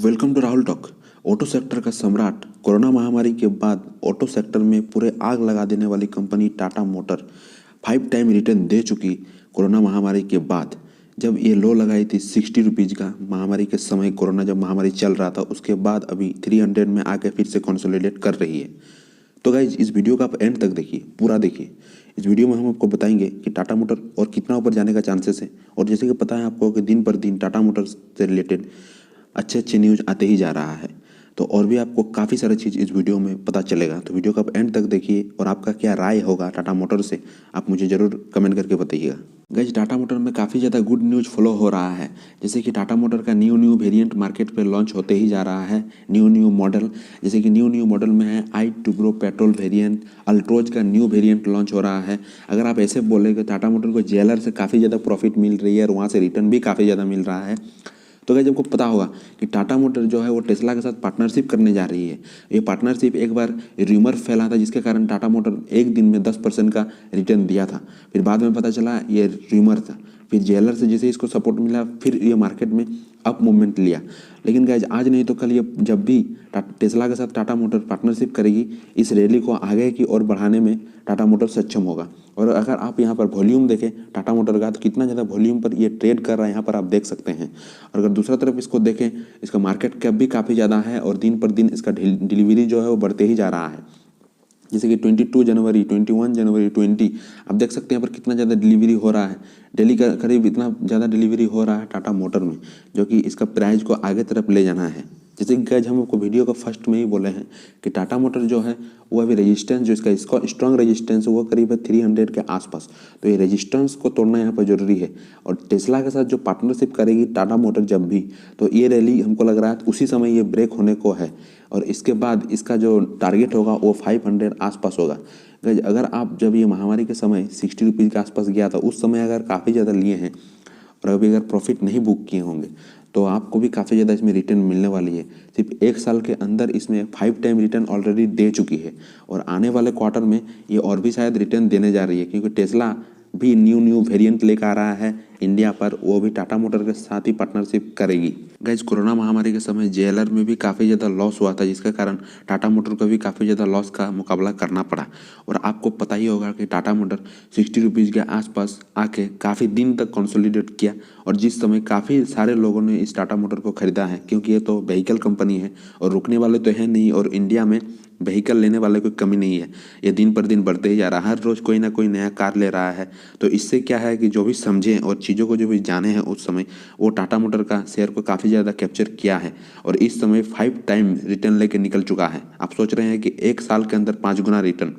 Welcome to Rahul talk. Auto sector का सम्राट, corona महामारी के बाद ऑटो सेक्टर में पूरे आग लगा देने वाली company Tata motor 5 time return दे चुकी। कोरोना महामारी के बाद जब ये लो लगाई थी 60 रुपीज़ का, महामारी के समय कोरोना जब महामारी चल रहा था, उसके बाद अभी 300 में आके फिर से कंसोलिडेट कर रही है। तो गाइज इस वीडियो का आप एंड तक देखिए, पूरा देखिए। इस वीडियो में हम आपको बताएंगे कि टाटा मोटर और कितना ऊपर जाने का चांसेस है। और जैसे कि पता है आपको कि दिन पर दिन टाटा मोटर्स से रिलेटेड अच्छे अच्छे न्यूज़ आते ही जा रहा है। तो और भी आपको काफ़ी सारी चीज़ इस वीडियो में पता चलेगा। तो वीडियो को आप एंड तक देखिए और आपका क्या राय होगा टाटा मोटर से, आप मुझे ज़रूर कमेंट करके बताइएगा। गाइज टाटा मोटर में काफ़ी ज़्यादा गुड न्यूज़ फॉलो हो रहा है। जैसे कि टाटा मोटर का न्यू वेरिएंट मार्केट पे लॉन्च होते ही जा रहा है। न्यू मॉडल, जैसे कि न्यू मॉडल में है आई टू पेट्रोल वेरिएंट, अल्ट्रोज का न्यू वेरिएंट लॉन्च हो रहा है। अगर आप ऐसे बोले कि टाटा मोटर को जेलर से काफ़ी ज़्यादा प्रॉफिट मिल रही है और वहाँ से रिटर्न भी काफ़ी ज़्यादा मिल रहा है, तो गाइस आपको पता होगा कि टाटा मोटर जो है वो टेस्ला के साथ पार्टनरशिप करने जा रही है। ये पार्टनरशिप एक बार र्यूमर फैला था, जिसके कारण टाटा मोटर एक दिन में 10% का रिटर्न दिया था। फिर बाद में पता चला ये र्यूमर था। फिर जेलर से जैसे इसको सपोर्ट मिला, फिर ये मार्केट में अप मूवमेंट लिया। लेकिन गाइज आज नहीं तो कल ये जब भी टेस्ला के साथ टाटा मोटर पार्टनरशिप करेगी, इस रैली को आगे की ओर बढ़ाने में टाटा मोटर सक्षम होगा। और अगर आप यहाँ पर वॉल्यूम देखें टाटा मोटर का, तो कितना ज़्यादा वॉल्यूम पर ये ट्रेड कर रहा है, यहाँ पर आप देख सकते हैं। और अगर दूसरा तरफ इसको देखें, इसका मार्केट कैप भी काफ़ी ज़्यादा है और दिन पर दिन इसका डिलीवरी जो है वो बढ़ते ही जा रहा है। जैसे कि 22 जनवरी, 21 जनवरी, 20, आप देख सकते हैं यहाँ पर कितना ज़्यादा डिलीवरी हो रहा है। डेली का करीब इतना ज़्यादा डिलीवरी हो रहा है टाटा मोटर में, जो कि इसका प्राइस को आगे तरफ ले जाना है। जैसे कि गाइज हम आपको वीडियो का फर्स्ट में ही बोले हैं कि टाटा मोटर जो है वो अभी रेजिस्टेंस, जो इसका स्ट्रॉन्ग रेजिस्टेंस वो करीब है 300 के आसपास। तो ये रेजिस्टेंस को तोड़ना यहाँ पर जरूरी है। और टेस्ला के साथ जो पार्टनरशिप करेगी टाटा मोटर जब भी, तो ये रैली हमको लग रहा है उसी समय ये ब्रेक होने को है। और इसके बाद इसका जो टारगेट होगा वो 500 आसपास होगा। अगर आप जब ये महामारी के समय 60 रुपीज़ के आसपास गया था, उस समय अगर काफ़ी ज़्यादा लिए हैं और अभी अगर प्रॉफिट नहीं बुक किए होंगे, तो आपको भी काफ़ी ज़्यादा इसमें रिटर्न मिलने वाली है। सिर्फ एक साल के अंदर इसमें 5 टाइम रिटर्न ऑलरेडी दे चुकी है और आने वाले क्वार्टर में ये और भी शायद रिटर्न देने जा रही है, क्योंकि टेस्ला भी न्यू वेरिएंट लेकर आ रहा है इंडिया पर, वो भी टाटा मोटर के साथ ही पार्टनरशिप करेगी। गाइज कोरोना महामारी के समय जेएलआर में भी काफ़ी ज़्यादा लॉस हुआ था, जिसके कारण टाटा मोटर को भी काफ़ी ज़्यादा लॉस का मुकाबला करना पड़ा। और आपको पता ही होगा कि टाटा मोटर 60 रुपीज़ के आसपास आके काफ़ी दिन तक कंसोलिडेट किया, और जिस समय काफ़ी सारे लोगों ने इस टाटा मोटर को खरीदा है, क्योंकि ये तो व्हीकल कंपनी है और रुकने वाले तो है नहीं, और इंडिया में व्हीकल लेने वाले कोई कमी नहीं है। ये दिन पर दिन बढ़ते ही जा रहा है, हर रोज़ कोई ना कोई नया कार ले रहा है। तो इससे क्या है कि जो भी समझे और चीज़ों को जो भी जाने हैं उस समय, वो टाटा मोटर का शेयर को काफ़ी ज़्यादा कैप्चर किया है और इस समय 5 टाइम रिटर्न लेके निकल चुका है। आप सोच रहे हैं कि एक साल के अंदर 5 गुना रिटर्न,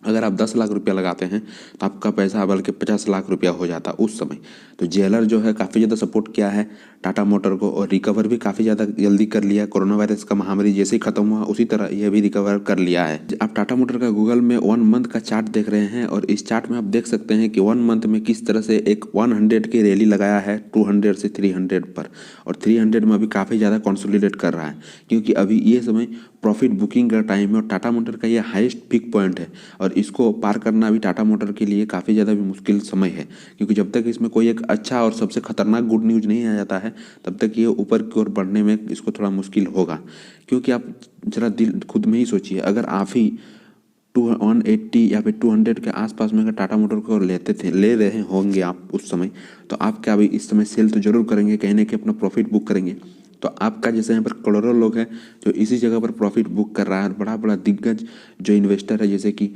अगर आप 10 लाख रुपया लगाते हैं तो आपका पैसा बल्कि 50 लाख रुपया हो जाता उस समय। तो जेलर जो है काफ़ी ज़्यादा सपोर्ट किया है टाटा मोटर को और रिकवर भी काफ़ी ज़्यादा जल्दी कर लिया। कोरोना वायरस का महामारी जैसे ही खत्म हुआ, उसी तरह यह भी रिकवर कर लिया है। आप टाटा मोटर का गूगल में 1 मंथ का चार्ट देख रहे हैं और इस चार्ट में आप देख सकते हैं कि 1 मंथ में किस तरह से एक 100 की रैली लगाया है 200 से 300 पर, और 300 में अभी काफ़ी ज़्यादा कंसोलिडेट कर रहा है, क्योंकि अभी ये समय प्रॉफिट बुकिंग का टाइम है और टाटा मोटर का ये हाईएस्ट पिक पॉइंट है। और इसको पार करना भी टाटा मोटर के लिए काफ़ी ज़्यादा भी मुश्किल समय है, क्योंकि जब तक इसमें कोई एक अच्छा और सबसे खतरनाक गुड न्यूज़ नहीं आ जाता है, तब तक ये ऊपर की ओर बढ़ने में इसको थोड़ा मुश्किल होगा। क्योंकि आप जरा दिल खुद में ही सोचिए, अगर आप ही 180 या फिर 200 के आसपास में अगर टाटा मोटर को ले रहे होंगे आप उस समय, तो आप क्या अभी इस समय सेल तो जरूर करेंगे, कहीं ना कहीं अपना प्रॉफिट बुक करेंगे। तो आपका जैसे यहाँ पर करोड़ों लोग हैं जो इसी जगह पर प्रॉफिट बुक कर रहा है। बड़ा बड़ा दिग्गज जो इन्वेस्टर है, जैसे कि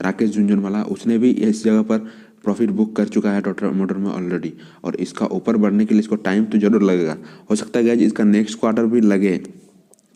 राकेश झुनझुनवाला, उसने भी इस जगह पर प्रॉफिट बुक कर चुका है टाटा मोटर में ऑलरेडी। और इसका ऊपर बढ़ने के लिए इसको टाइम तो जरूर लगेगा, हो सकता है गाइस इसका नेक्स्ट क्वार्टर भी लगे।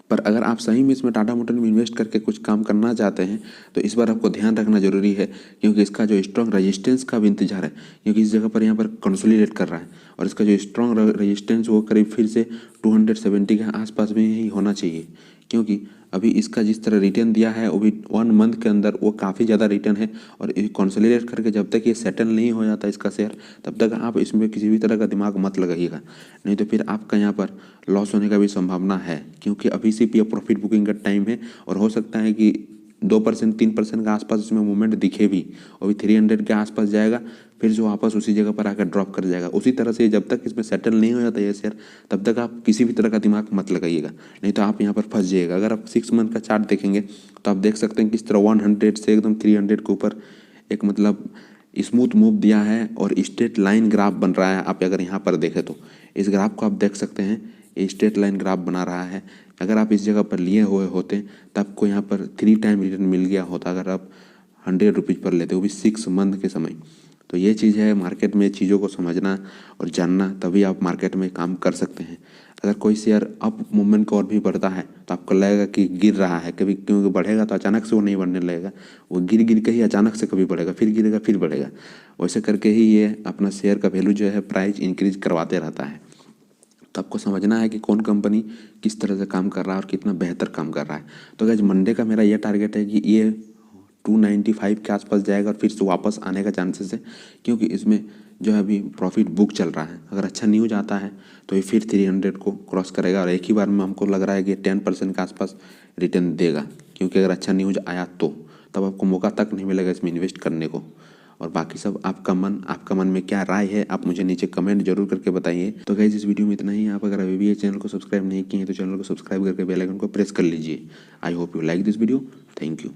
पर अगर आप सही में इसमें टाटा मोटर में इन्वेस्ट करके कुछ काम करना चाहते हैं, तो इस बार आपको ध्यान रखना जरूरी है, क्योंकि इसका जो स्ट्रॉन्ग रेजिस्टेंस का भी इंतजार है, क्योंकि इस जगह पर यहाँ पर कंसोलिडेट कर रहा है और इसका जो स्ट्रॉन्ग रेजिस्टेंस वो करीब फिर से 270 के आसपास में ही होना चाहिए। क्योंकि अभी इसका जिस तरह रिटर्न दिया है वो भी 1 मंथ के अंदर वो काफ़ी ज़्यादा रिटर्न है। और कंसोलिडेट करके जब तक ये सेटल नहीं हो जाता इसका शेयर, तब तक आप इसमें किसी भी तरह का दिमाग मत लगाइएगा, नहीं तो फिर आपका यहाँ पर लॉस होने का भी संभावना है। क्योंकि अभी सिर्फ ये प्रॉफिट बुकिंग का टाइम है और हो सकता है कि 2% 3% के आसपास इसमें मूवमेंट दिखे भी और भी 300 के आसपास जाएगा, फिर जो वापस उसी जगह पर आकर ड्रॉप कर जाएगा। उसी तरह से जब तक इसमें सेटल नहीं हो जाता ये शेयर, तब तक आप किसी भी तरह का दिमाग मत लगाइएगा, नहीं तो आप यहाँ पर फंस जाइएगा। अगर आप 6 मंथ का चार्ट देखेंगे तो आप देख सकते हैं किस तरह 100 से एकदम 300 के ऊपर एक मतलब स्मूथ मूव दिया है और स्ट्रेट लाइन ग्राफ बन रहा है। आप अगर यहाँ पर देखें तो इस ग्राफ को आप देख सकते हैं, ये स्ट्रेट लाइन ग्राफ बना रहा है। अगर आप इस जगह पर लिए हुए होते तो आपको यहाँ पर 3 टाइम रिटर्न मिल गया होता अगर आप 100 रुपीज़ पर लेते, वो भी 6 मंथ के समय। तो ये चीज़ है मार्केट में, चीज़ों को समझना और जानना, तभी आप मार्केट में काम कर सकते हैं। अगर कोई शेयर अप मूवमेंट को और भी बढ़ता है तो आपको लगेगा कि गिर रहा है कभी, क्योंकि बढ़ेगा तो अचानक से वो नहीं बढ़ने लगेगा, वो गिर गिर के ही अचानक से कभी बढ़ेगा, फिर गिरेगा फिर बढ़ेगा। वैसे करके ही ये अपना शेयर का वैल्यू जो है प्राइस इंक्रीज करवाते रहता है। तो आपको समझना है कि कौन कंपनी किस तरह से काम कर रहा है और कितना बेहतर काम कर रहा है। तो गाइस मंडे का मेरा ये टारगेट है कि ये 295 के आसपास जाएगा और फिर से वापस आने का चांसेस है, क्योंकि इसमें जो है अभी प्रॉफिट बुक चल रहा है। अगर अच्छा न्यूज आता है तो ये फिर 300 को क्रॉस करेगा और एक ही बार में हमको लग रहा है कि 10% के आसपास रिटर्न देगा, क्योंकि अगर अच्छा न्यूज आया तो तब आपको मौका तक नहीं मिलेगा इसमें इन्वेस्ट करने को। और बाकी सब आपका मन में क्या राय है आप मुझे नीचे कमेंट जरूर करके बताइए। तो गाइस इस वीडियो में इतना ही। आप अगर अभी भी ये चैनल को सब्सक्राइब नहीं किए हैं तो चैनल को सब्सक्राइब करके बेल आइकन को प्रेस कर लीजिए। I hope you like this video. Thank you.